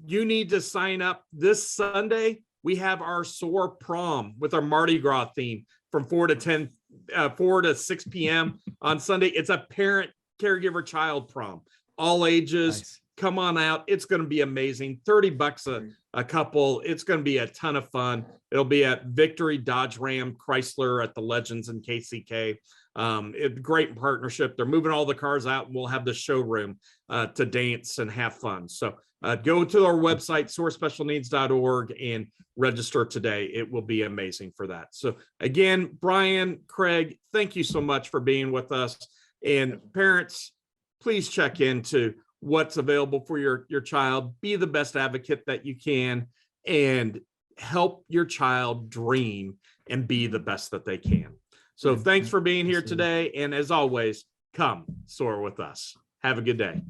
you need to sign up this Sunday. We have our SOAR prom with our Mardi Gras theme from 4 to 6 p.m. on Sunday. It's a parent, caregiver, child prom, all ages. Nice. Come on out. It's going to be amazing. $30 a couple. It's going to be a ton of fun. It'll be at Victory Dodge Ram Chrysler at the Legends in KCK. It's great partnership. They're moving all the cars out and we'll have the showroom to dance and have fun. So go to our website, soarspecialneeds.org, and register today. It will be amazing for that. So again, Brian, Craig, thank you so much for being with us. And parents, please check into what's available for your child. Be the best advocate that you can and help your child dream and be the best that they can. So thanks for being here today. And as always, come soar with us. Have a good day.